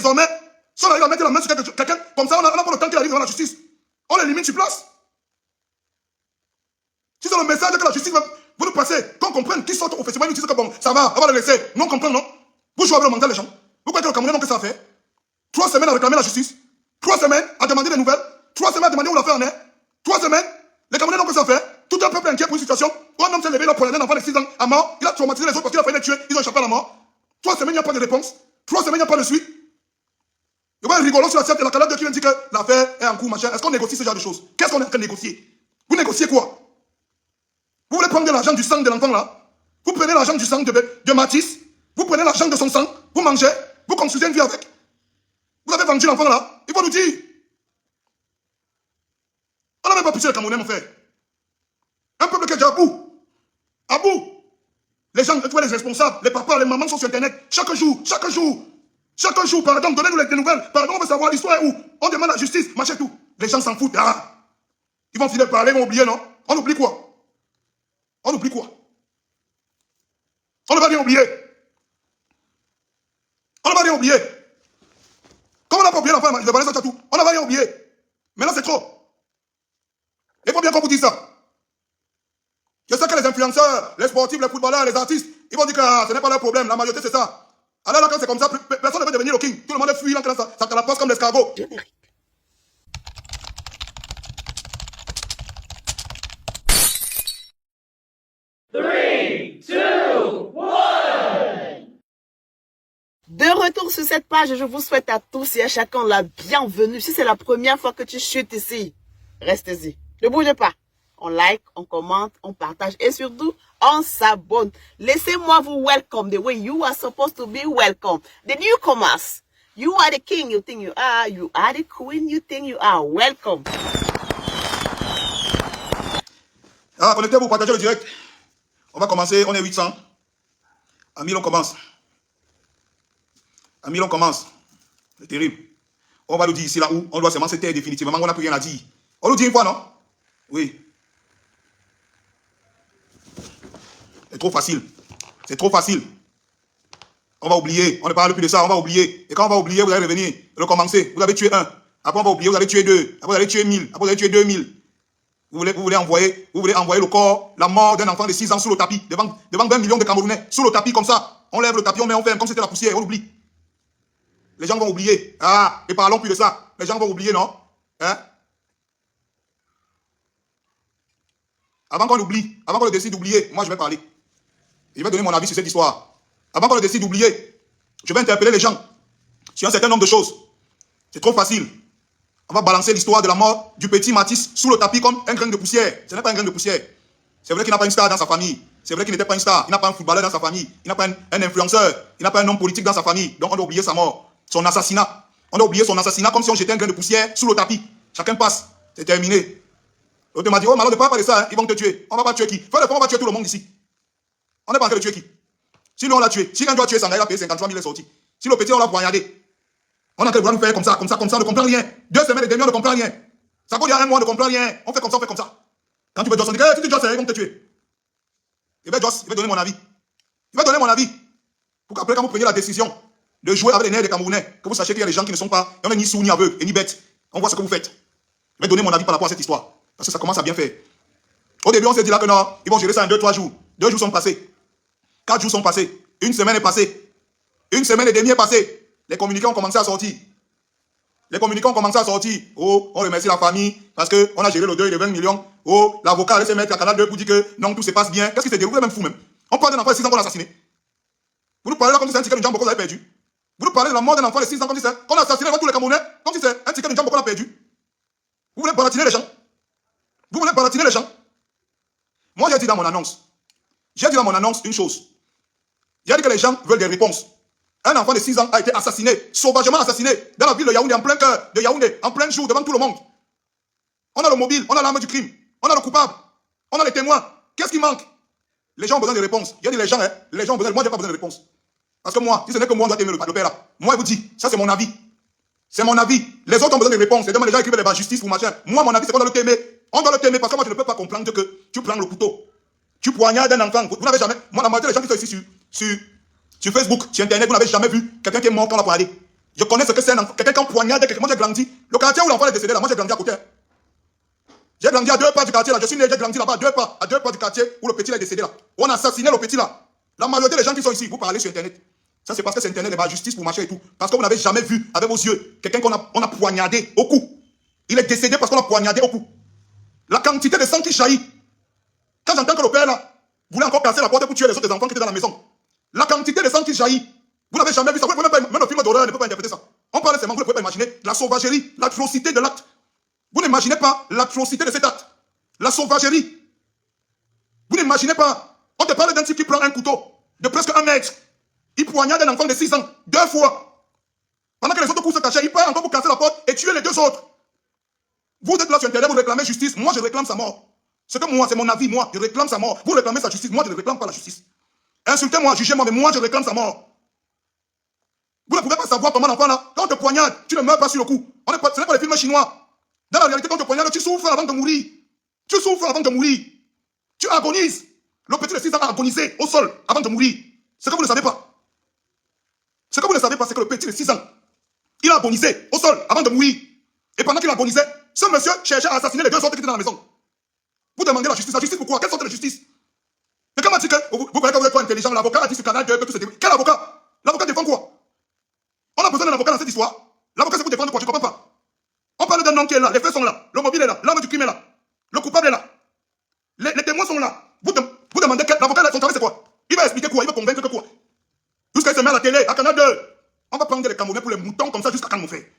Désormais, si on arrive à mettre la main sur quelqu'un, comme ça, on n'a pas le temps qu'il arrive devant la justice. On l'élimine sur place. Si c'est le message que la justice va nous passer, qu'on comprenne qui sortent au festival, ils disent que bon, ça va, on va le laisser. Non, on comprend, non? Vous jouez avec le mental des gens. Vous croyez que le Camerounais n'ont que ça à faire? 3 semaines à réclamer la justice. 3 semaines à demander des nouvelles. 3 semaines à demander où l'affaire en est. 3 semaines, les Camerounais n'ont que ça à faire. Tout un peuple inquiet pour une situation où un homme s'est levé, il a poignardé un enfant de 6 ans à mort. Il a traumatisé les autres parce qu'il a failli les tuer. Ils ont échappé à la mort. 3 semaines, il n'y a pas de réponse. 3 semaines, il n'y a pas de suite. Il y a un rigolo sur la scène de la calade qui vient dire que l'affaire est en cours, machin. Est-ce qu'on négocie ce genre de choses? Qu'est-ce qu'on est en train de négocier? Vous négociez quoi? Vous voulez prendre de l'argent du sang de l'enfant là? Vous prenez l'argent du sang de Matisse. Vous prenez l'argent de son sang. Vous mangez. Vous construisez une vie avec. Vous avez vendu l'enfant là. Il faut nous dire. On n'a même pas poussé le Camerounais, mon frère. Un peuple qui est déjà à bout. À bout. Les gens, les responsables, les papas, les mamans sont sur Internet. Chaque jour, pardon, donnez-nous des nouvelles. Pardon, on veut savoir l'histoire où on demande la justice, machin tout. Les gens s'en foutent. Ah. Ils vont finir par parler, ils vont oublier, non? On oublie quoi? On oublie quoi? On ne va rien oublier. On ne va rien oublier. Comme on n'a pas oublié l'enfant de Vanessa Tchatou, on ne va rien oublier. Maintenant, c'est trop. Il faut bien qu'on vous dise ça. Je sais que les influenceurs, les sportifs, les footballeurs, les artistes, ils vont dire que ce n'est pas leur problème. La majorité, c'est ça. Alors là, quand c'est comme ça, personne ne veut devenir le king. Tout le monde est fui, ça calapasse comme l'escargot. De retour sur cette page, je vous souhaite à tous et à chacun la bienvenue. Si c'est la première fois que tu chutes ici, restez-y. Ne bougez pas. On like, on commente, on partage et surtout, on s'abonne. Laissez-moi vous welcome the way you are supposed to be welcome. The newcomers, you are the king you think you are. You are the queen you think you are. Welcome. Ah, connectez-vous, partagez le direct. On va commencer, on est 800. À 1000, on commence. À 1000, on commence. C'est terrible. On va nous dire ici, là où on doit seulement se taire définitivement, on n'a plus rien à dire. On nous dit une fois, non? Oui. C'est trop facile. C'est trop facile. On va oublier. On ne parle plus de ça, on va oublier. Et quand on va oublier, vous allez revenir, recommencer. Vous avez tué un. Après, on va oublier, vous allez tuer deux. Après, vous allez tuer 1000. Après, vous allez tuer 2000. Vous voulez envoyer le corps, la mort d'un enfant de 6 ans sous le tapis, devant 20 millions de Camerounais, sous le tapis comme ça. On lève le tapis, on met en ferme, comme c'était la poussière, on oublie. Les gens vont oublier. Ah, et parlons plus de ça. Les gens vont oublier, non? Hein? Avant qu'on oublie, avant qu'on décide d'oublier, moi je vais parler. Je vais donner mon avis sur cette histoire. Avant qu'on décide d'oublier, je vais interpeller les gens sur un certain nombre de choses. C'est trop facile. On va balancer l'histoire de la mort du petit Matisse sous le tapis comme un grain de poussière. Ce n'est pas un grain de poussière. C'est vrai qu'il n'a pas une star dans sa famille. C'est vrai qu'il n'était pas une star. Il n'a pas un footballeur dans sa famille. Il n'a pas un influenceur. Il n'a pas un homme politique dans sa famille. Donc on doit oublier sa mort. Son assassinat. On doit oublier son assassinat comme si on jetait un grain de poussière sous le tapis. Chacun passe. C'est terminé. L'autre m'a dit, oh Malo, ne parle pas de ça. Hein. Ils vont te tuer. On va pas tuer qui? Fais le fond, on va tuer tout le monde ici. On n'est pas en train de tuer qui? Si nous on l'a tué. Si quand tu as tué Sanga, il a payé 53 000 et sorti. Si le petit on l'a poignardé. On a qu'à nous faire comme ça, on ne comprend rien. 2 semaines et demie, on ne comprend rien. Ça peut dire 1 mois, on ne comprend rien. On fait comme ça, on fait comme ça. Quand tu veux Joss, on dit, si tu Joss, ils vont te tuer. Et bien Joss, il va donner mon avis. Il va donner mon avis. Pour qu'après, quand vous preniez la décision de jouer avec les nerfs des Camerounais, que vous sachiez qu'il y a des gens qui ne sont pas, il y en a ni sourds, ni aveugles, et ni bêtes. On voit ce que vous faites. Je vais donner mon avis par rapport à cette histoire. Parce que ça commence à bien faire. Au début, on s'est dit là que non, ils vont gérer ça en 2-3 jours. 2 jours sont passés. 4 jours sont passés. 1 semaine est passée. 1 semaine et demie est passée. Les communiqués ont commencé à sortir. Oh, on remercie la famille parce qu'on a géré le deuil de 20 millions. Oh, l'avocat allait se mettre à Canal 2 pour dire que non, tout se passe bien. Qu'est-ce qui s'est déroulé? Vous êtes même fou même. On parle d'un enfant de 6 ans qu'on a assassiné. Vous nous parlez là comme si c'est un ticket de jambe qu'on a perdu. Vous nous parlez de la mort d'un enfant de 6 ans comme si c'est qu'on a assassiné devant tous les Camerounais, comme si c'est un ticket de jambe qu'on a perdu. Vous voulez baratiner les gens? Moi, j'ai dit dans mon annonce une chose. J'ai dit que les gens veulent des réponses. Un enfant de 6 ans a été assassiné, sauvagement assassiné, dans la ville de Yaoundé, en plein cœur de Yaoundé, en plein jour, devant tout le monde. On a le mobile, on a l'arme du crime, on a le coupable, on a les témoins. Qu'est-ce qui manque? Les gens ont besoin de réponses. J'ai dit les gens ont besoin, moi j'ai pas besoin de réponses. Parce que moi, si ce n'est que moi, on doit aimer le père là. Moi, je vous dis, ça c'est mon avis. C'est mon avis. Les autres ont besoin de réponses. Les gens écrivent les justice ou machin. Moi, mon avis, c'est qu'on doit le t'aimer. On doit le t'aimer parce que moi, je ne peux pas comprendre que tu prends le couteau. Tu poignardes un enfant. Vous n'avez jamais. Moi, la majorité des gens qui sont ici sur Facebook, sur Internet, vous n'avez jamais vu quelqu'un qui est mort quand on l'a poignardé. Je connais ce que c'est quelqu'un qui poignarde quelqu'un. Moi, j'ai grandi. Le quartier où l'enfant est décédé, là, moi, j'ai grandi à côté. J'ai grandi à 2 pas du quartier, là. Je suis né, j'ai grandi là-bas, à 2 pas du quartier où le petit là est décédé, là. Où on a assassiné le petit, là. La majorité des gens qui sont ici, vous parlez sur Internet. Ça, c'est parce que c'est Internet, la justice pour marcher et tout. Parce que vous n'avez jamais vu avec vos yeux quelqu'un qu'on a poignardé au cou. Il est décédé parce qu'on a poignardé au cou. La quantité de sang qui jaillit. Quand j'entends que le père, là, voulait encore casser la porte pour tuer les autres enfants qui étaient dans la maison. La quantité de sang qui jaillit. Vous n'avez jamais vu ça. Même le film d'horreur ne peut pas interpréter ça. On parle seulement, vous ne pouvez pas imaginer la sauvagerie, l'atrocité de l'acte. Vous n'imaginez pas l'atrocité de cet acte. La sauvagerie. Vous n'imaginez pas. On te parle d'un type qui prend un couteau de presque 1 mètre. Il poignarde un enfant de 6 ans 2 fois. Pendant que les autres coups se cachaient, il part encore pour casser la porte et tuer les 2 autres. Vous êtes là sur Internet, vous réclamez justice. Moi, je réclame sa mort. C'est que moi, c'est mon avis, moi, je réclame sa mort. Vous réclamez sa justice, moi, je ne réclame pas la justice. Insultez-moi, jugez-moi, mais moi, je réclame sa mort. Vous ne pouvez pas savoir comment l'enfant là, quand on te poignarde, tu ne meurs pas sur le coup. Ce n'est pas les films chinois. Dans la réalité, quand on te poignarde, tu souffres avant de mourir. Tu souffres avant de mourir. Tu agonises. Le petit de 6 ans a agonisé au sol avant de mourir. Ce que vous ne savez pas. Ce que vous ne savez pas, c'est que le petit de 6 ans, il a agonisé au sol avant de mourir. Et pendant qu'il agonisait, ce monsieur cherchait à assassiner les 2 autres qui étaient dans la maison. Vous demandez la justice. La justice pourquoi? Quelle sorte de justice? Et quand on dit que vous croyez que vous êtes trop intelligent, l'avocat a dit sur Canal 2 que tout c'était. Quel avocat? L'avocat défend quoi? On a besoin d'un avocat dans cette histoire. L'avocat c'est pour défendre quoi? Je ne comprends pas. On parle d'un homme qui est là, les faits sont là, le mobile est là, l'arme du crime est là, le coupable est là, les témoins sont là. Vous demandez que l'avocat, son travail c'est quoi? Il va expliquer quoi? Il va convaincre que quoi? Jusqu'à il se met à la télé, à Canal 2. On va prendre les Camerounais pour les moutons comme ça jusqu'à quand on fait?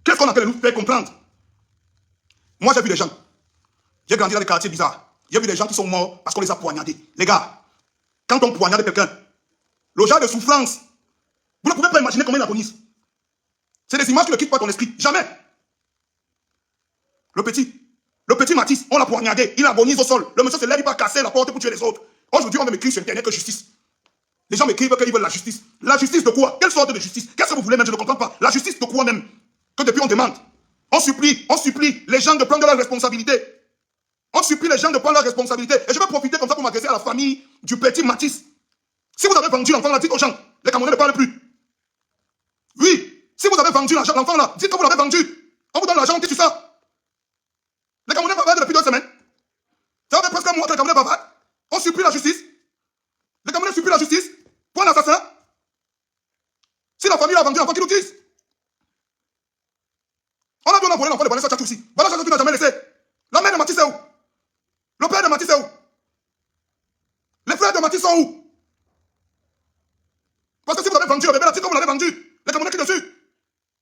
Qu'est-ce qu'on appelle nous faire comprendre? Moi j'ai vu des gens. J'ai grandi dans des quartiers bizarres. J'ai vu des gens qui sont morts parce qu'on les a poignardés. Les gars, quand on poignarde quelqu'un, le genre de souffrance, vous ne pouvez pas imaginer comment il agonise. C'est des images qui ne quittent pas ton esprit. Jamais. Le petit Matisse, on l'a poignardé. Il agonise au sol. Le monsieur se lève, il va casser la porte pour tuer les autres. Aujourd'hui, on va m'écrire sur Internet que justice. Les gens m'écrivent qu'ils veulent la justice. La justice de quoi? Quelle sorte de justice? Qu'est-ce que vous voulez même? Je ne comprends pas. La justice de quoi même? Que depuis on demande. On supplie les gens de prendre leurs responsabilités. On supplie les gens de prendre leurs responsabilités. Et je vais profiter comme ça pour m'adresser à la famille du petit Matisse. Si vous avez vendu l'enfant là, dites aux gens. Les Camerounais ne parlent plus. Oui. Si vous avez vendu l'enfant là, dites que vous l'avez vendu. On vous donne l'argent, on dit sur ça. Les Camerounais bavardent depuis 2 semaines. Ça fait presque un mois que les Camerounais bavardent. On supplie la justice. Les Camerounais supplient la justice pour un assassin. Si la famille a vendu l'enfant, qu'ils nous disent. On a dit on a volé l'enfant de Vanessa Tchatou aussi. Vanessa Tchatou n'a jamais laissé. La mère de Matisse est où? Le père de Matisse est où? Les frères de Matisse sont où? Parce que si vous avez vendu le bébé là, dites que vous l'avez vendu. Les Camerounais qui dessus.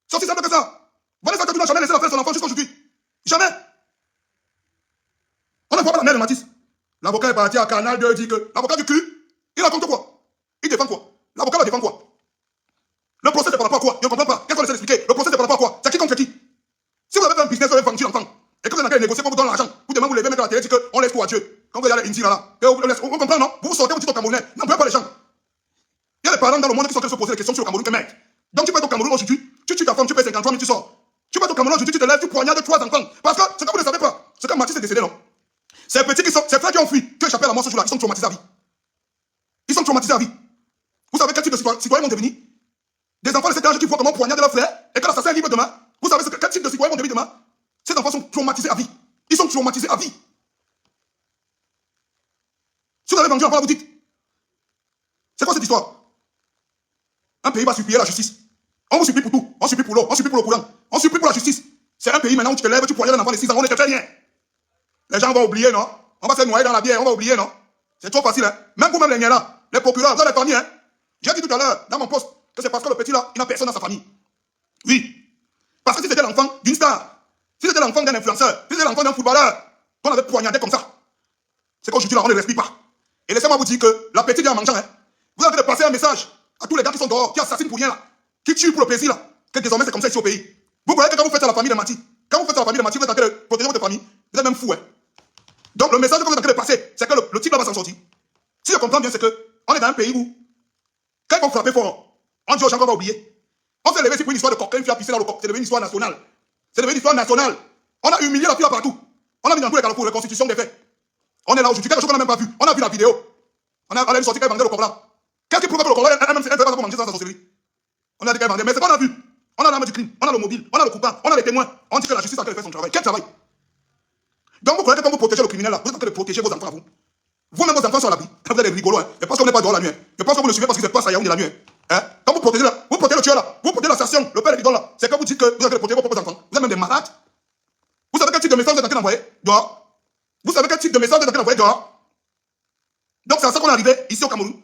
C'est aussi simple que ça. Vanessa Tchatou n'a jamais laissé la faire son enfant jusqu'à aujourd'hui. Jamais. On ne voit pas la mère de Matisse. L'avocat est parti à Canal 2 dit que l'avocat du cul, il raconte quoi? Il défend quoi? L'avocat va défendre quoi? Le procès c'est par rapport à quoi? Je ne comprends pas. Qu'est-ce qu'on essaie d'expliquer? Le procès c'est par rapport à quoi? C'est qui contre qui? Si vous avez fait un business, vous avez vendu l'enfant, et que vous avez négocié pour vous donner l'argent, vous demandez, vous levez mettre à la télé, dites qu'on laisse tout à Dieu. Quand vous allez ici, là, on comprend, non? Vous sortez, vous dites au Camerounais, n'employez pas les gens. Il y a des parents dans le monde qui sont en train de se poser des questions sur le Cameroun que mec. Donc tu peux être au Cameroun aujourd'hui, tu tues ta femme, tu payes 53 000, tu sors. Tu peux être au Cameroun aujourd'hui, tu te lèves, tu poignardes 3 enfants. Parce que ce que vous ne savez pas, c'est que Matisse est décédé, non? Ces petits qui sont, ces frères qui ont fui, qui ont échappé à la mort ce jour-là, ils sont traumatisés à vie. Ils sont traumatisés à vie. Vous savez quel type de citoyens vont devenir? Des enfants de cet âge qui voient comment poignarder leur frère et que l'assassin est libre demain. Vous savez quel type de citoyens vont devenir demain? Ces enfants sont traumatisés à vie. Ils sont traumatisés à vie. Si vous avez vendu l'enfant, vous dites. C'est quoi cette histoire? Un pays va supplier la justice. On vous supplie pour tout. On supplie pour l'eau, on supplie pour le courant. On supplie pour la justice. C'est un pays maintenant où tu te lèves, tu poignardes un enfant de 6 ans, on ne te fait rien. Les gens vont oublier, non? On va se noyer dans la bière, on va oublier, non? C'est trop facile, hein? Même vous-même, les là, les procureurs, vous avez famille, hein? J'ai dit tout à l'heure, dans mon poste, que c'est parce que le petit là, il n'a personne dans sa famille. Oui. Parce que si c'était l'enfant d'une star, si c'était l'enfant d'un influenceur, si c'était l'enfant d'un footballeur, qu'on avait poignardé comme ça, c'est qu'aujourd'hui là, on ne le respire pas. Et laissez-moi vous dire que la petite est en mangeant, hein? Vous avez de passer un message à tous les gars qui sont dehors, qui assassinent pour rien là, qui tuent pour le plaisir là, que désormais c'est comme ça ici au pays. Vous voyez que quand vous faites à la famille de Mati, quand vous faites à la famille de Mati, vous êtes en train de protéger votre famille, vous êtes même fou, hein? Donc le message que vous êtes en train de passer, c'est que le type là va s'en sortir. Si je comprends bien, c'est que on est dans un pays où, quand ils vont frapper fort, on dit aux gens qu'on va oublier. On s'est levé ici pour une histoire de coquin, une fille a pissé dans le coq. C'est devenu une histoire nationale. C'est devenu une histoire nationale. On a humilié la fille là partout. On a mis dans tous les carrefours, la constitution des faits. On est là aujourd'hui, quelque chose qu'on n'a même pas vu. On a vu la vidéo. On a sorti qu'elle vendait le coq là. Qu'est-ce qui prouve que le coq là, elle fait pas pour manger ça dans sa sorcellerie? On a dit qu'elle vendait, mais c'est qu'on a vu. On a l'arme du crime, on a le mobile, on a le coupable, on a les témoins. On dit que la justice a fait son travail. Quel travail? Donc vous croyez que quand vous protégez le criminel là, vous êtes en train de protéger vos enfants à vous. Vous-même vos enfants sont à l'abri. Vous êtes des rigolos, hein. Je pense qu'on n'est pas dehors la nuit. Je pense que vous le suivez parce que c'est pas ça Yaoundé la nuit. Hein? Quand vous protégez là, vous protégez le tueur là, vous protégez l'assassin, le père de bidon là. C'est quand vous dites que vous êtes en train de protéger vos propres enfants. Vous êtes même des malades. Vous savez quel type de message vous êtes en train d'envoyer dehors? Vous savez quel type de message vous êtes en train d'envoyer dehors? Donc c'est à ça qu'on est arrivé ici au Cameroun.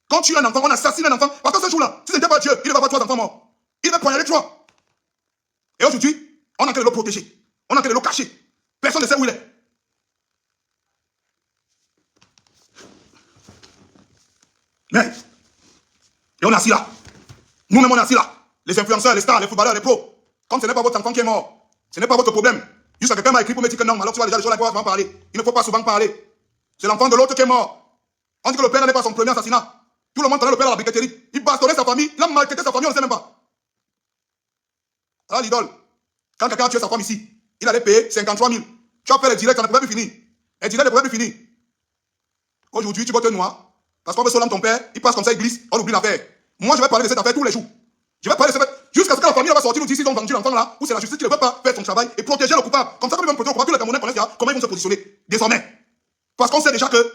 Quand tu es un enfant, on assassine un enfant. Parce que ce jour-là, si ce n'était pas Dieu, il va avoir 3 enfants morts. Il va poignarder 3. Et aujourd'hui, on a qu'à le protéger. On a qu'à le cacher. Personne ne sait où il est. Mais, et on est assis là. Nous-mêmes, on est assis là. Les influenceurs, les stars, les footballeurs, les pros. Comme ce n'est pas votre enfant qui est mort, ce n'est pas votre problème. Juste quelqu'un m'a écrit pour me dire que non, alors tu vois déjà les choses là, il faut parler. Il ne faut pas souvent parler. C'est l'enfant de l'autre qui est mort. On dit que le père n'est pas son premier assassinat. Tout le monde connaît le père à la briqueterie. Il bastonnait sa famille, il a maltraité sa famille, on ne sait même pas. Alors l'idole, quand quelqu'un a tué sa femme ici, il allait payer 53 000. Tu as fait les directs, ça ne pouvait plus finir. Les directs ne pouvaient plus finir. Aujourd'hui, tu vas te noyer. Parce qu'on veut solam ton père, il passe comme ça, il glisse, on oublie l'affaire. Moi, je vais parler de cette affaire tous les jours. Je vais parler de cette affaire jusqu'à ce que la famille va sortir nous dire s'ils ont vendu l'enfant là, ou c'est la justice qui ne veut pas faire son travail et protéger le coupable. Comme ça, quand ils vont protéger le coupable, tous les Camerounais connaissent déjà comment ils vont se positionner désormais. Parce qu'on sait déjà que,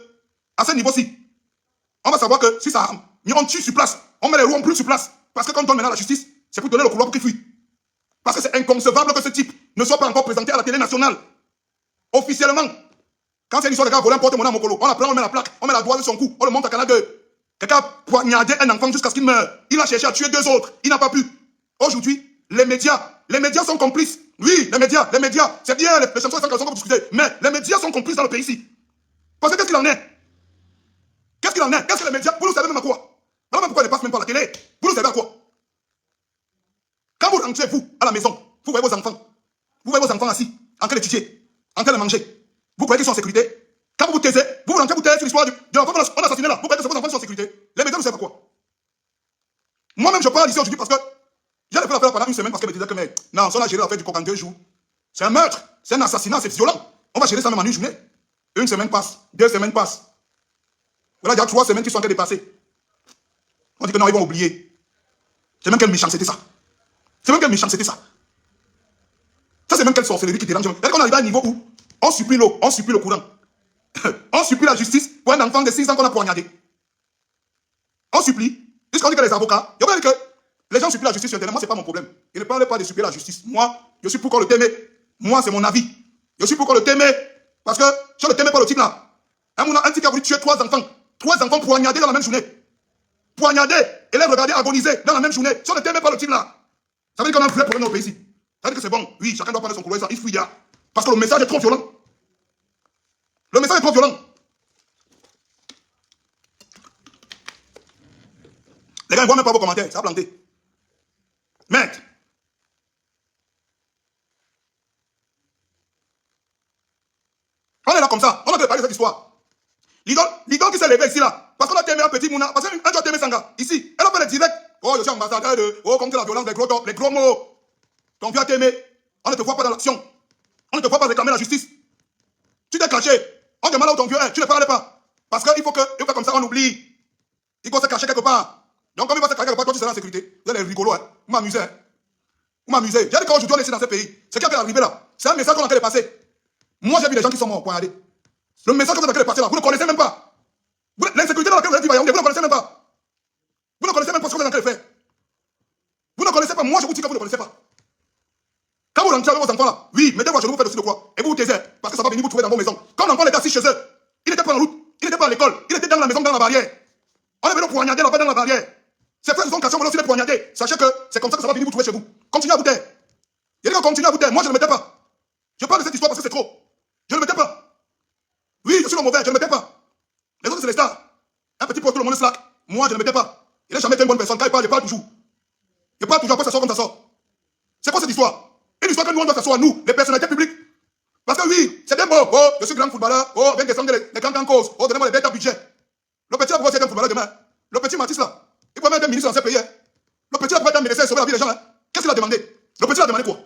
à ce niveau-ci, on va savoir que si ça, on tue sur place, on met les roues en plus sur place. Parce que quand on donne maintenant la justice, c'est pour donner le couloir pour qu'il fuit. Parce que c'est inconcevable que ce type ne soit pas encore présenté à la télé nationale. Officiellement. Quand c'est une histoire de gars volé un porte-monnaie à Mokolo, on la prend, on met la plaque, on met la doigt sur son cou, on le monte à Canal 2. Quelqu'un a poignardé un enfant jusqu'à ce qu'il meure. Il a cherché à tuer 2 autres. Il n'a pas pu. Aujourd'hui, les médias sont complices. Oui, les médias, c'est bien, les chansons et les chansons que vous discutez, mais les médias sont complices dans le pays ici. Parce que qu'est-ce qu'il en est? Qu'est-ce qu'il en est? Qu'est-ce que les médias, vous le savez même à quoi? Alors même pourquoi ils ne passent même pas à la télé? Vous le savez à quoi? Quand vous rentrez, vous, à la maison, vous voyez vos enfants. Vous voyez vos enfants assis, en train d'étudier, en train de manger. Vous croyez qu'ils sont en sécurité? Quand vous vous taisez, vous rentrez, vous taisez sur l'histoire de l'enfant qu'on a assassiné là. Vous croyez que vos enfants sont en sécurité? Les médias ne savent pas quoi. Moi-même, je parle ici aujourd'hui parce que j'avais fait l'affaire pendant une semaine parce qu'elle me disait que mais, non, on a géré l'affaire du coq en 2 jours. C'est un meurtre, c'est un assassinat, c'est violent. On va gérer ça même en une journée. 1 semaine passe, 2 semaines passent. Voilà, il y a 3 semaines qui sont en train de passer. On dit que non, ils vont oublier. C'est même quelle méchanceté ça. C'est même quelle méchanceté ça. Ça, c'est même quelle sorcellerie qui dérange. C'est qu'on arrive à un niveau où on supplie l'eau, on supplie le courant. On supplie la justice pour un enfant de 6 ans qu'on a poignardé. On supplie. Jusqu'on dit que les avocats, il y a que les gens supplient la justice sur Internet. Moi, ce n'est pas mon problème. Je ne parle pas de supplier la justice. Moi, je suis pour qu'on le t'aime. Moi, c'est mon avis. Je suis pour qu'on le t'aime. Parce que si on ne t'aime pas le type là, un type qui a voulu tuer 3 enfants. 3 enfants poignardés dans la même journée. Poignardés. Et les regarder agoniser dans la même journée. Si on ne t'aime pas le type là, ça veut dire qu'on a un vrai problème dans le pays ici. Ça veut dire que c'est bon. Oui, chacun doit prendre son couloir. Il fuit là. Parce que le message est trop violent. Le message est trop violent. Les gars, ils ne voient même pas vos commentaires. Ça a planté. Mec. On est là comme ça. On a parlé de cette histoire. L'idole qui s'est levé ici là. Parce qu'on a témé un petit mouna. Parce qu'un jour a témé Sanga. Ici. Elle a fait le direct. Oh, je suis ambassadeur de. Oh, comme c'est la violence, les gros mots. Ton vieux a témé. On ne te voit pas dans l'action. On ne te voit pas réclamer la justice. Tu t'es caché. On demande là où ton vieux est. Tu ne parles pas. Parce qu'il faut que comme ça on oublie. Il faut se cacher quelque part. Donc, comme il va se cacher quelque part, toi tu seras en sécurité. Vous êtes rigolos, hein. Vous m'amusez, hein. Vous m'amusez. J'ai dit qu'aujourd'hui on est ici dans ce pays. Ce qui est arrivé là, c'est un message qu'on a fait passer. Moi j'ai vu des gens qui sont morts poignardés. Le message que vous avez passé là, vous ne connaissez même pas. L'insécurité dans laquelle vous êtes vivant, vous ne connaissez même pas. Vous ne connaissez même pas ce que vous êtes en train de faire. Vous ne connaissez pas. Moi je vous dis que vous ne connaissez pas. Quand vous rentrez avec vos enfants là, oui, mettez-vous à genoux, vous faites aussi de quoi. Et vous vous taisez. Parce que ça va venir vous trouver dans vos maisons. Quand l'enfant était assis chez eux, il n'était pas en route, il n'était pas à l'école, il était dans la maison, dans la barrière. On est venu poignarder là-bas dans la barrière. Ses frères se sont cachés, on va aussi les poignarder. Sachez que c'est comme ça que ça va venir vous trouver chez vous. Continuez à vous taire. Il y a des gens qui continuent à vous taire. Moi, je ne me tais pas. Je parle de cette histoire parce que c'est trop. Je ne me tais pas. Oui, je suis le mauvais, je ne me tais pas. Les autres, c'est les stars. Un petit peu tout le monde slack. Moi, je ne me tais pas. Il n'a jamais été une bonne personne. Quand il parle, je parle toujours. Je parle toujours, après ça sort comme ça sort. C'est quoi cette histoire? Une histoire que nous, on doit faire sur nous, les personnalités publiques. Parce que oui, c'est bien beau. Oh, je suis grand footballeur. Oh, viens descendre les grands en cause. Oh, donnez-moi les bêtes à budget. Le petit, là, pourquoi c'est un footballeur demain? Le petit Matisse, là. Il peut même être ministre dans ce pays. Le petit, là, peut être un médecin et sauver la vie des gens. Qu'est-ce qu'il a demandé? Le petit, a demandé quoi?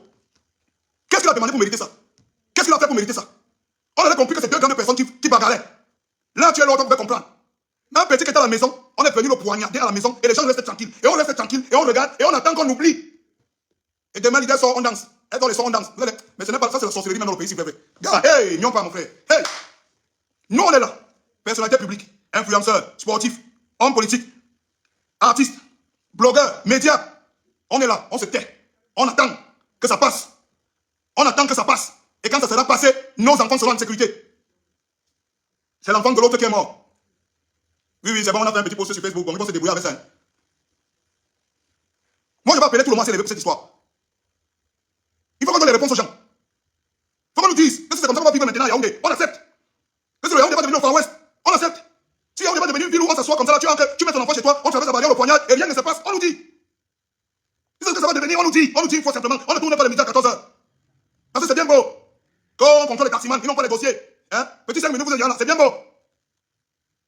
Qu'est-ce qu'il a demandé pour mériter ça? Qu'est-ce qu'il a fait pour mériter ça? On avait compris que c'est 2 grandes personnes qui bagarraient. Là, tu es là, on peut comprendre. Mais un petit qui est à la maison, on est venu le poignarder à la maison et les gens restent tranquilles. Et on reste tranquille et on regarde et on attend qu'on oublie. Et demain, l'idée sort, on danse. Elle dans les sons, on danse. Mais ce n'est pas ça, c'est la sorcellerie même dans le pays, s'il vous plaît. Gars, hey, n'y pas, mon frère. Hey, nous, on est là. Personnalité publique, influenceurs, sportifs, hommes politiques, artistes, blogueurs, médias. On est là, on se tait. On attend que ça passe. On attend que ça passe. Et quand ça sera passé, nos enfants seront en sécurité. C'est l'enfant de l'autre qui est mort. Oui, c'est bon, on a fait un petit post sur Facebook. On va se débrouiller avec ça. Hein. Moi, je vais appeler tout le monde à s'élever pour cette histoire. Il faut qu'on donne les réponses aux gens. Il faut qu'on nous dise que c'est comme ça qu'on va vivre maintenant à Yaoundé. On accepte. Que le Yaoundé va devenir au Far West. On accepte. Si Yaoundé va devenir une ville où on s'assoit comme ça, là, tu mets ton enfant chez toi, on traverse la barrière, le poignard, et rien ne se passe, on nous dit. Si c'est que ça va devenir, on nous dit. On nous dit une fois simplement. On ne tourne pas les midi à 14h. Parce que c'est bien beau. Qu'on contrôle les taximans, ils n'ont pas négocié. Hein? Petit 5 minutes, vous êtes là, c'est bien beau.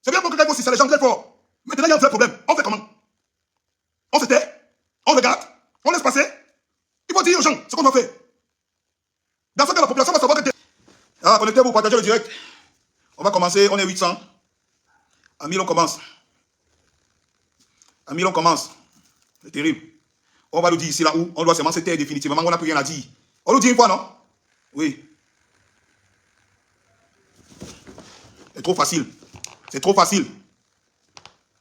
C'est bien beau que quelqu'un aussi, c'est les gens très forts. Maintenant, il y a un vrai problème. On fait comment? On se tait, on regarde, on laisse passer. Il faut dire aux gens ce qu'on doit faire. Dans ce cas, la population va savoir que... Ah, connectez-vous, partagez le direct. On va commencer, on est 800. À 1000, on commence. À 1000, on commence. C'est terrible. On va nous dire ici, là où on doit seulement se taire définitivement, on n'a plus rien à dire. On nous dit une fois, non? Oui. C'est trop facile. C'est trop facile.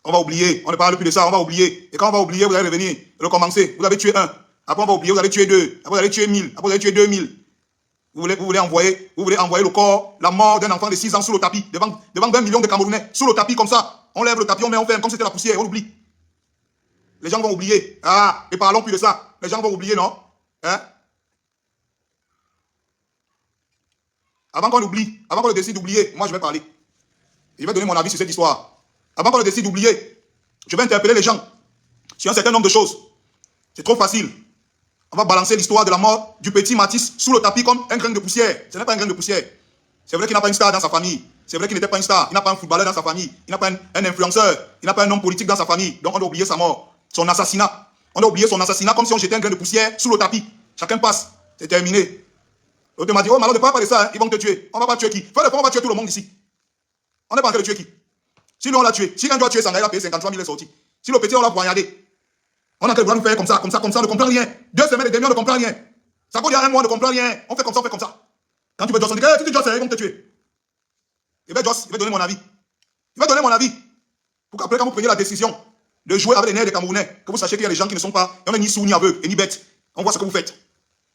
On va oublier. On ne parle plus de ça, on va oublier. Et quand on va oublier, vous allez revenir, recommencer. Vous avez tué un. Après, on va oublier, vous allez tuer deux. Après, vous allez tuer 1000. Après, vous allez tuer 2000. Vous voulez envoyer le corps, la mort d'un enfant de 6 ans sous le tapis, devant 20 millions de Camerounais, sous le tapis comme ça. On lève le tapis, on met, on ferme, comme c'était la poussière, on oublie. Les gens vont oublier. Ah, et parlons plus de ça. Les gens vont oublier, non? Hein? Avant qu'on oublie, avant qu'on décide d'oublier, moi je vais parler. Je vais donner mon avis sur cette histoire. Avant qu'on décide d'oublier, je vais interpeller les gens sur un certain nombre de choses. C'est trop facile. On va balancer l'histoire de la mort du petit Matisse sous le tapis comme un grain de poussière. Ce n'est pas un grain de poussière. C'est vrai qu'il n'a pas une star dans sa famille. C'est vrai qu'il n'était pas une star. Il n'a pas un footballeur dans sa famille. Il n'a pas un influenceur. Il n'a pas un homme politique dans sa famille. Donc on doit oublier sa mort. Son assassinat. On doit oublier son assassinat comme si on jetait un grain de poussière sous le tapis. Chacun passe. C'est terminé. L'autre m'a dit, oh Malo, ne parle pas de ça. Hein. Ils vont te tuer. On ne va pas tuer qui? Fais le point, on va tuer tout le monde ici. On n'est pas en train de tuer qui? Si lui on l'a tué. Si un doit tuer Sangha, il a payé 53 000 sorties. Si le petit on l'a poignardé. On a qu'à nous faire comme ça, on ne comprend rien. 2 semaines et demie, on ne comprend rien. Ça vaut il y a 1 mois, on ne comprend rien. On fait comme ça, on fait comme ça. Quand tu veux Joss, on dit, tu dis Joss, ils vont te tuer. Et bien Joss, il va donner mon avis. Il va donner mon avis. Pour qu'après, quand vous preniez la décision de jouer avec les nerfs des Camerounais, que vous sachiez qu'il y a des gens qui ne sont pas, on n'est ni sourds, ni aveugles, et ni bêtes. On voit ce que vous faites.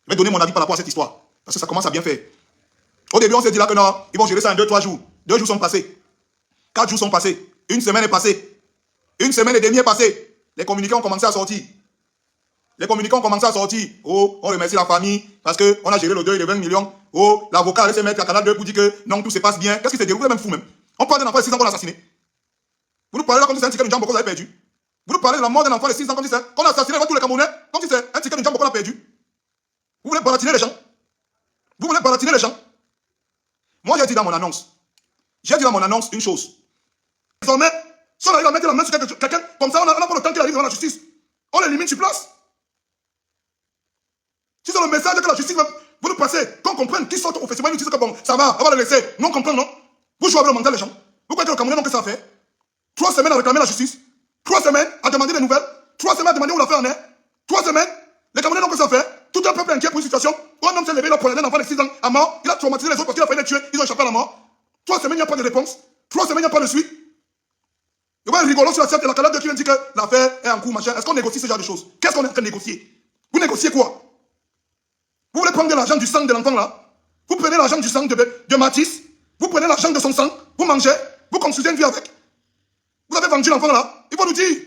Je vais donner mon avis par rapport à cette histoire. Parce que ça commence à bien faire. Au début, on s'est dit là que non, ils vont gérer ça en 2-3 jours. 2 jours sont passés. 4 jours sont passés. 1 semaine est passée. 1 semaine et demie est passée. Les communiqués ont commencé à sortir. Les communicants ont commencé à sortir. Oh, on remercie la famille parce qu'on a géré le deuil de 20 millions. Oh, l'avocat allait se mettre à Canal 2 pour dire que non, tout se passe bien. Qu'est-ce qui s'est déroulé? Même fou même. On parle d'un enfant de 6 ans qu'on a assassiné. Vous nous parlez là comme si c'est un ticket de jambe qu'on a perdu. Vous nous parlez de la mort d'un enfant de 6 ans comme si c'est qu'on a assassiné tous les Camerounais, comme si c'est un ticket de jambe qu'on a perdu. Vous voulez baratiner les gens? Vous voulez baratiner les gens? Moi, j'ai dit dans mon annonce. J'ai dit dans mon annonce une chose. Désormais, si on arrive à mettre la main sur quelqu'un, comme ça, on n'a pas le temps qu'il arrive devant la justice. On l'élimine sur place. Si c'est le message que la justice va nous passer, qu'on comprenne qui sort au festival, nous disent que bon, ça va, on va le laisser. Non, on comprend, non? Vous jouez avec le mental des gens. Vous croyez que le Camerounais n'ont que ça à faire? 3 semaines à réclamer la justice. 3 semaines à demander des nouvelles. 3 semaines à demander où l'affaire en est. 3 semaines, les Camerounais n'ont que ça à faire. Tout un peuple inquiet pour une situation où un homme s'est levé, il a poignardé un enfant de 6 ans à mort. Il a traumatisé les autres parce qu'il a failli les tuer. Ils ont échappé à la mort. 3 semaines, il n'y a pas de réponse. 3 semaines, il n'y a pas de suite. Il y a un rigolo sur la scène de la Canal 2 qui vient dire que l'affaire est en cours, machin. Est-ce qu'on négocie ce genre de choses? Qu'est-ce qu'on est en train de négocier? Vous négociez quoi? Vous voulez prendre de l'argent du sang de l'enfant là? Vous prenez l'argent du sang de Matisse, vous prenez l'argent de son sang, vous mangez, vous construisez une vie avec. Vous avez vendu l'enfant là, il faut nous dire.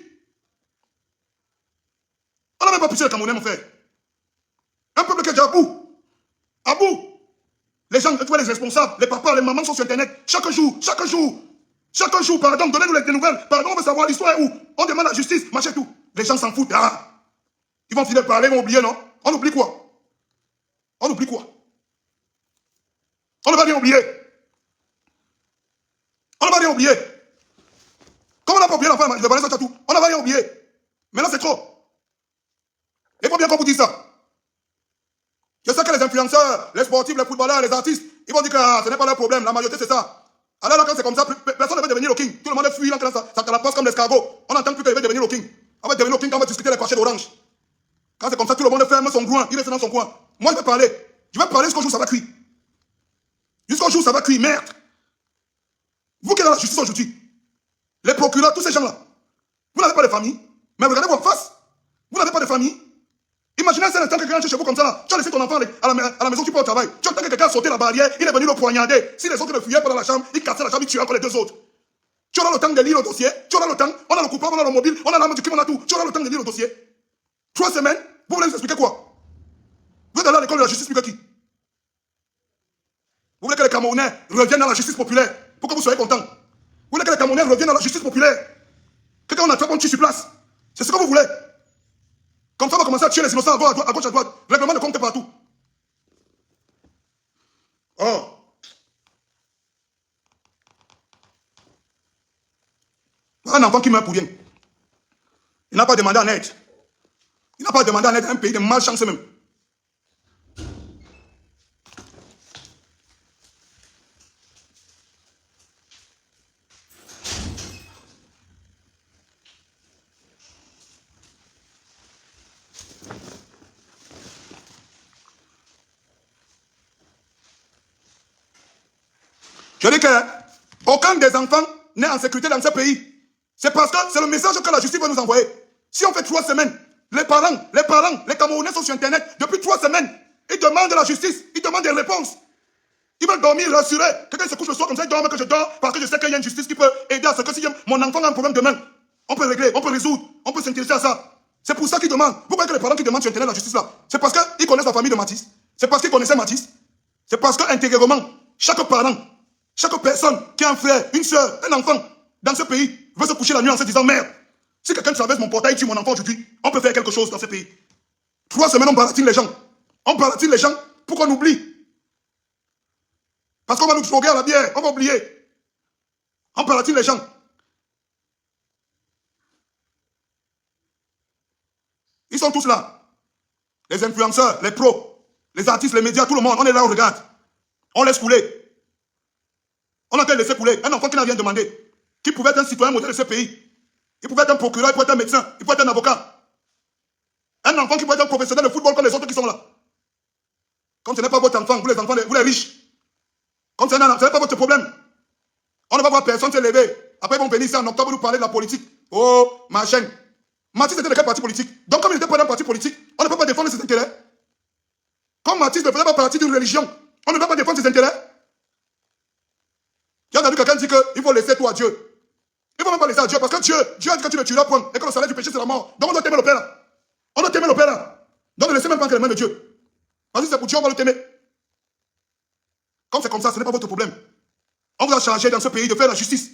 On n'a même pas poussé le Camerounais, mon frère. Un peuple qui est déjà à bout. À bout. Les gens, les responsables, les papas, les mamans sont sur Internet. Chaque jour, pardon, donnez-nous des nouvelles. Pardon, on veut savoir l'histoire où. On demande la justice, machin tout. Les gens s'en foutent. Ah. Ils vont finir de parler, ils vont oublier, non? On oublie quoi? On oublie quoi? On ne va rien oublier. On ne va rien oublier. Comme on n'a pas oublié l'enfant de Vanessa Tchatou, on ne va rien oublier. Maintenant, c'est trop. Il faut bien qu'on vous dise ça. Je sais que les influenceurs, les sportifs, les footballeurs, les artistes, ils vont dire que ce n'est pas leur problème. La majorité, c'est ça. Alors là, quand c'est comme ça, personne ne veut devenir le king. Tout le monde fuit, ça calapasse comme l'escargot. On n'entend plus qu'il veut devenir le king. On va devenir le king quand on va discuter les parchés d'orange. Quand c'est comme ça, tout le monde ferme son coin, il reste dans son coin. Moi, je vais parler. Je vais parler jusqu'au jour où ça va cuire. Jusqu'au jour où ça va cuire, merde. Vous qui êtes dans la justice aujourd'hui, les procureurs, tous ces gens-là, vous n'avez pas de famille, mais regardez-vous en face. Vous n'avez pas de famille. Imaginez un seul instant que quelqu'un chez vous comme ça, là. Tu as laissé ton enfant à la maison, tu peux au travail. Tu attends que quelqu'un a sauté la barrière, il est venu le poignarder. Si les autres ne fuyaient pas dans la chambre, il cassait la chambre, il tuait encore les deux autres. Tu auras le temps de lire le dossier, tu auras le temps, on a le coupable, on a le mobile, on a l'arme du crime, on a tout. Tu auras le temps de lire le dossier. 3 semaines, vous voulez nous expliquer quoi? Vous êtes allé à l'école de la justice plus que qui? Vous voulez que les Camerounais reviennent à la justice populaire pour que vous soyez contents? Vous voulez que les Camerounais reviennent à la justice populaire? Que quand on attrape, on tue sur place? C'est ce que vous voulez? Comme ça, on va commencer à tuer les innocents à gauche, à droite. Règlement de compte partout. Oh. Un enfant qui meurt pour rien. Il n'a pas demandé en aide. Il n'a pas demandé en aide à un pays de malchance même. Je dis que aucun des enfants n'est en sécurité dans ce pays. C'est parce que c'est le message que la justice va nous envoyer. Si on fait 3 semaines, les parents, les Camerounais sont sur Internet depuis 3 semaines. Ils demandent de la justice, ils demandent des réponses. Ils veulent dormir rassurés. Quelqu'un se couche le soir comme ça, il dort, que je dors, parce que je sais qu'il y a une justice qui peut aider à ce que si mon enfant a un problème demain, on peut régler, on peut résoudre, on peut s'intéresser à ça. C'est pour ça qu'ils demandent. Vous voyez que les parents qui demandent sur Internet la justice là, c'est parce qu'ils connaissent la famille de Mathis. C'est parce qu'ils connaissaient Mathis. C'est parce qu'intérieurement, chaque parent, chaque personne qui a un frère, une soeur, un enfant dans ce pays veut se coucher la nuit en se disant merde, si quelqu'un traverse mon portail et tue mon enfant aujourd'hui, on peut faire quelque chose dans ce pays. 3 semaines, on baratine les gens. On baratine les gens pour qu'on oublie. Parce qu'on va nous droguer à la bière, on va oublier. On baratine les gens. Ils sont tous là. Les influenceurs, les pros, les artistes, les médias, tout le monde, on est là, on regarde. On laisse couler. On a qu'à laisser couler. Un enfant qui n'a rien demandé, qui pouvait être un citoyen modèle de ce pays. Il pouvait être un procureur, il pouvait être un médecin, il pouvait être un avocat. Un enfant qui pouvait être un professionnel de football comme les autres qui sont là. Comme ce n'est pas votre enfant, vous les enfants, vous les riches. Comme ce n'est pas votre problème. On ne va voir personne se lever. Après, ils vont venir ici en octobre nous parler de la politique. Oh, machin. Mathis était de quel parti politique? Donc, comme il n'était pas d'un parti politique, on ne peut pas défendre ses intérêts. Comme Mathis ne faisait pas partie d'une religion, on ne peut pas défendre ses intérêts. J'ai entendu quelqu'un dire qu'il faut laisser tout à Dieu. Il ne faut même pas laisser à Dieu parce que Dieu a dit que tu ne tueras point et que le salaire du péché c'est la mort. Donc on doit t'aimer le Père là. On doit t'aimer le Père là. Donc ne laissez même pas entre les mains de Dieu. Parce que c'est pour Dieu, on va le t'aimer. Comme c'est comme ça, ce n'est pas votre problème. On vous a chargé dans ce pays de faire la justice.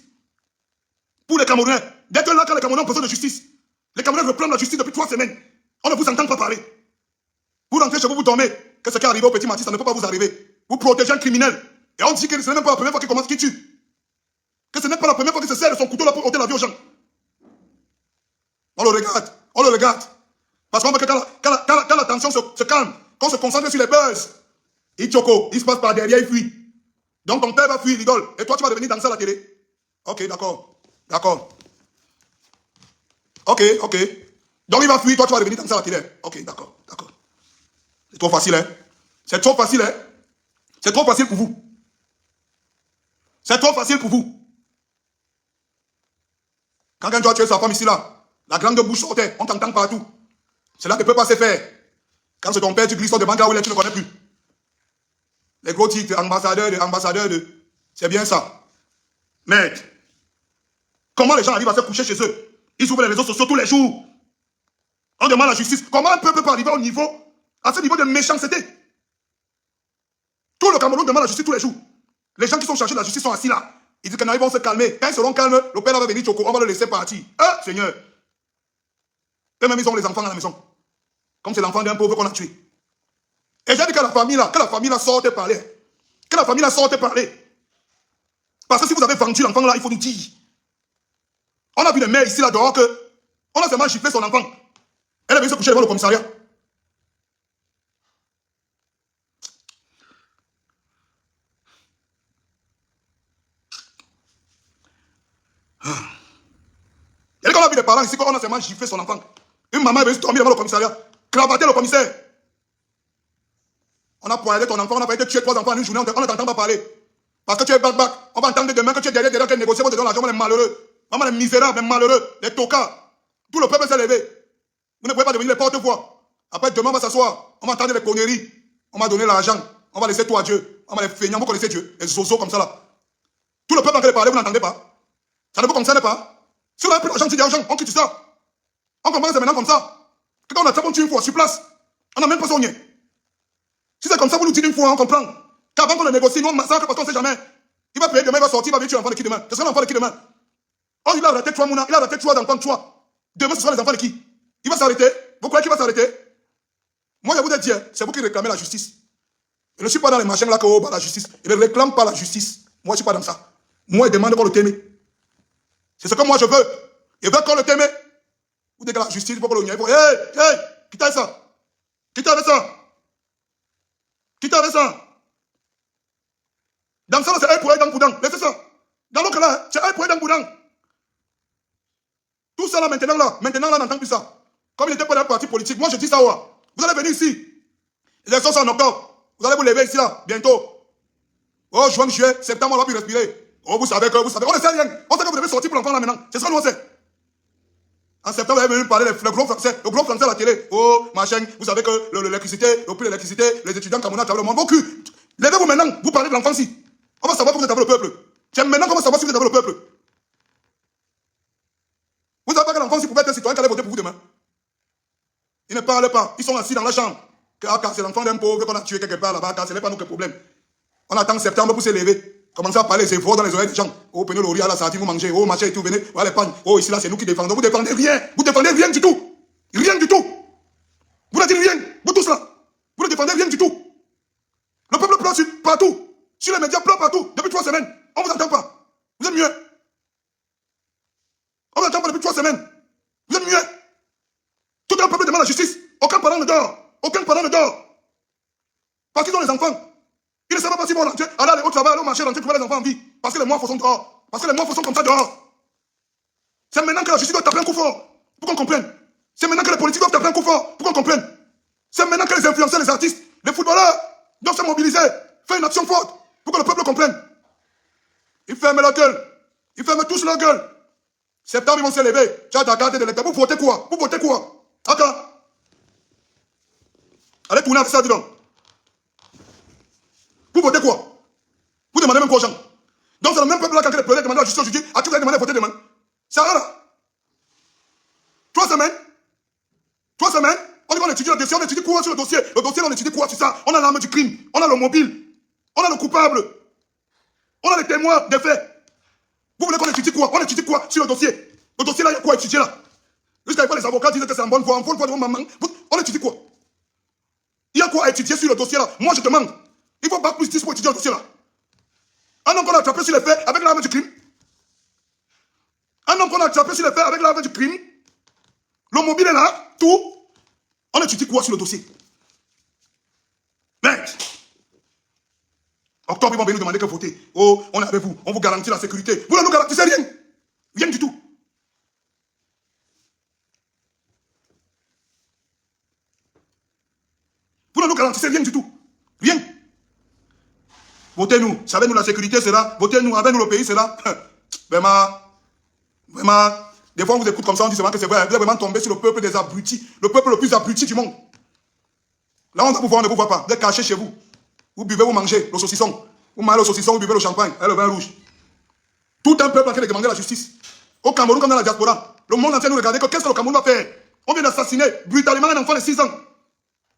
Pour les Camerounais. D'être là quand les Camerounais ont besoin de justice. Les Camerounais réclament la justice depuis 3 semaines. On ne vous entend pas parler. Vous rentrez chez vous, vous dormez. Que ce qui est arrivé au petit Mathis, ça ne peut pas vous arriver. Vous protégez un criminel. Et on dit que ce n'est même pas la première fois qu'il tue. Que ce n'est pas la première fois qu'il se sert de son couteau là pour ôter la vie aux gens. On le regarde. On le regarde. Parce qu'on veut que quand la tension se calme, qu'on se concentre sur les buzz, il choco, il se passe par derrière, il fuit. Donc ton père va fuir, il rigole. Et toi, tu vas devenir danser à la télé. Ok, d'accord. D'accord. Ok. Donc il va fuir, toi, tu vas devenir danser à la télé. Ok, d'accord. C'est trop facile, hein. C'est trop facile, hein. C'est trop facile pour vous. C'est trop facile pour vous. Quand quelqu'un doit tuer sa femme ici, là, la grande bouche sortait, on t'entend partout. Cela ne peut pas se faire. Quand c'est ton père, tu glisses, on demande là où il est, tu ne connais plus. Les gros titres, ambassadeur de... C'est bien ça. Mais, comment les gens arrivent à se coucher chez eux? Ils ouvrent les réseaux sociaux tous les jours. On demande la justice. Comment un peuple peut arriver à ce niveau de méchanceté? Tout le Cameroun demande la justice tous les jours. Les gens qui sont chargés de la justice sont assis là. Ils disent que non, ils vont se calmer. Quand ils seront calmes, le père va venir choco, on va le laisser partir. Ah, Seigneur. Eux-mêmes, ils ont les enfants à la maison. Comme c'est l'enfant d'un pauvre qu'on a tué. Et j'ai dit que la famille là sorte parler. Que la famille là sorte parler. Parce que si vous avez vendu l'enfant là, il faut nous dire. On a vu des mères ici là dehors que on a seulement giflé son enfant. Elle est venue se coucher devant le commissariat. Il y a quand on a vu des parents ici, quand on a seulement giflé son enfant. Une maman est venue dormir devant le commissariat, cravater le commissaire. On a poignardé ton enfant, on a failli te tuer 3 enfants en une journée, on ne t'entend pas parler. Parce que tu es back. On va entendre demain que tu es derrière qu'elle négocie, on te donne l'argent, les malheureux. Maman, les misérables, les malheureux, les tocards. Tout le peuple s'est levé. Vous ne pouvez pas devenir les porte-voix. Après, demain, on va s'asseoir. On va entendre les conneries. On va donner l'argent. On va laisser tout à Dieu. On va les feignants. Vous connaissez Dieu. Les zozos comme ça là. Tout le peuple en train de parler, vous n'entendez pas. Ça ne vous concerne pas. Si on a pris l'argent, tu dis l'argent, on quitte ça. On commence maintenant comme ça. Quand on attrape, on tue une fois sur place. On n'a même pas soigné. Si c'est comme ça, vous nous dites une fois, on comprend. Qu'avant qu'on le négocie, nous on massacre parce qu'on ne sait jamais. Il va payer demain, il va sortir, il va venir tuer l'enfant de qui demain? Ce sera l'enfant de qui demain? Oh, il a arrêté 3 mouna, il a arrêté 3 enfants de 3. Demain, ce sera les enfants de qui? Il va s'arrêter? Vous croyez qu'il va s'arrêter? Moi, je vous ai dit, c'est vous qui réclamez la justice. Je ne suis pas dans les machins là que oh, la justice. Je ne réclame pas la justice. Moi, je ne suis pas dans ça. Moi, je demande qu'on le t'aime. C'est ce que moi je veux. Je veux qu'on le t'aime. Vous dites que la justice, il faut qu'on le niaille. Hey, quittez avec ça. Quittez avec ça. Quittez avec ça. Dans ça, c'est un pour un dans boudin. Laissez ça. Dans l'autre là, c'est un pour un dans boudin. Tout ça là, maintenant là, on n'entend plus ça. Comme il n'était pas dans le parti politique, moi je dis ça, ouais. Vous allez venir ici. Les élections sont en octobre. Vous allez vous lever ici là, bientôt. Oh, juin, juillet, septembre, on va plus respirer. Oh, vous savez, on ne sait rien. On sait que vous devez sortir pour l'enfant là maintenant. C'est ça que nous on sait. En septembre, vous avez venu parler le gros français à la télé. Oh, machin, vous savez que l'électricité, le prix de l'électricité, les étudiants camerounais travaillent le monde. Vos cul. Levez-vous maintenant, vous parlez de l'enfant ici. On va savoir que vous êtes avec le peuple. C'est maintenant qu'on va savoir si vous êtes avec le peuple. Vous savez pas que l'enfant ici pouvait être un citoyen qui allait voter pour vous demain. Ils ne parlent pas. Ils sont assis dans la chambre. Car c'est l'enfant d'un pauvre qu'on a tué quelque part là-bas, car ce n'est pas nous que problème. On attend septembre pour s'élever. Commencez à parler, c'est voix dans les oreilles des gens. Oh, prenez l'oria, la sartine, vous mangez. Oh, machin et tout, venez. Voilà les pagnes. Oh, ici là, c'est nous qui défendons. Vous défendez rien. Vous défendez rien du tout. Rien du tout. Vous ne dites rien. Vous tous là. Vous ne défendez rien du tout. Le peuple pleure partout. Sur les médias, pleure partout. Depuis 3 semaines. On ne vous entend pas. Vous êtes mieux. On ne vous entend pas depuis 3 semaines. Vous êtes mieux. Tout un peuple demande la justice. Aucun parent ne dort. Aucun parent ne dort. Parce qu'ils ont les enfants. Ils ne savent pas s'ils vont rentrer, aller au travail, aller au marché, rentrer, trouver les enfants en vie. Parce que les mois sont dehors. Parce que les mois sont comme ça dehors. C'est maintenant que la justice doit taper un coup fort. Pour qu'on comprenne. C'est maintenant que les politiques doivent taper un coup fort. Pour qu'on comprenne. C'est maintenant que les influenceurs, les artistes, les footballeurs doivent se mobiliser. Faire une action forte. Pour que le peuple comprenne. Ils ferment leur gueule. Ils ferment tous leur gueule. Septembre, ils vont se lever. Tu as ta carte d'électeur. Vous votez quoi? Vous votez quoi? Attends. Allez tourner avec ça, dis donc. Vous votez quoi? Vous demandez même quoi aux gens? Donc c'est le même peuple là qui a pleuré, demandé la justice aujourd'hui. À qui vous avez demandé de voter demain? C'est rien là. 3 semaines. 3 semaines. On dit qu'on étudie le dossier, on étudie quoi sur le dossier? Le dossier, on étudie quoi sur ça? On a l'arme du crime, on a le mobile, on a le coupable, on a les témoins des faits. Vous voulez qu'on étudie quoi? On étudie quoi sur le dossier? Le dossier là, il y a quoi à étudier là? Jusqu'à fois les avocats disent que c'est en bonne voie, de maman. On étudie quoi? Il y a quoi à étudier sur le dossier là? Moi je demande. Il faut pas plus 10 pour étudier le dossier là. Un homme qu'on a attrapé sur les faits avec l'arme du crime. Un homme qu'on a attrapé sur les faits avec l'arme du crime. Le mobile est là, tout. On étudie quoi sur le dossier? Merde. Octobre, ils vont venir nous demander que voter. Oh, on est avec vous, on vous garantit la sécurité. Vous ne nous garantissez rien. Rien du tout. Vous ne nous garantissez rien du tout. Rien. Votez-nous. Savez-nous la sécurité sera. Votez-nous. Avec nous le pays sera. Vraiment. Des fois on vous écoute comme ça, on dit seulement que c'est vrai. Vous êtes vraiment tombé sur le peuple des abrutis. Le peuple le plus abruti du monde. Là on vous voit pas. Vous êtes caché chez vous. Vous buvez, vous mangez le saucisson. Vous mangez le saucisson, vous buvez le champagne et le vin rouge. Tout un peuple en train de demander la justice. Au Cameroun comme dans la diaspora. Le monde entier nous regarde. Qu'est-ce que le Cameroun va faire? On vient d'assassiner brutalement un enfant de 6 ans.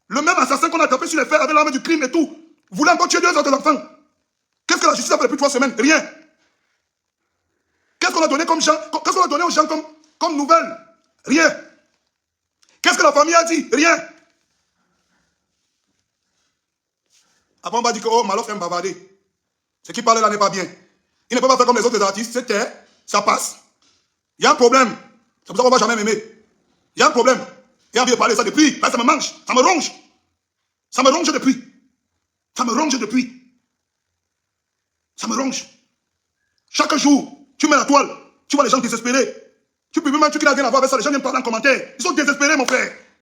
Le même assassin qu'on a tapé sur les fers avec l'arme du crime et tout. Voulait encore tuer 2 autres enfants. Qu'est-ce que la justice a fait depuis 3 semaines? Rien. Qu'est-ce qu'on a donné aux gens comme nouvelle? Rien. Qu'est-ce que la famille a dit? Rien. Après on va dire que oh, Malof aime bavarder. Ce qui parle là n'est pas bien. Il ne peut pas faire comme les autres artistes. C'est terre, ça passe. Il y a un problème. C'est pour ça qu'on ne va jamais m'aimer. Il y a un problème. Et envie de parler de ça depuis. Là, ça me mange. Ça me ronge. Ça me ronge depuis. Ça me ronge depuis. Ça me ronge. Chaque jour, tu mets la toile. Tu vois les gens désespérés. Tu peux même un truc qui n'a rien à voir avec ça. Les gens viennent parler en commentaire. Ils sont désespérés, mon frère.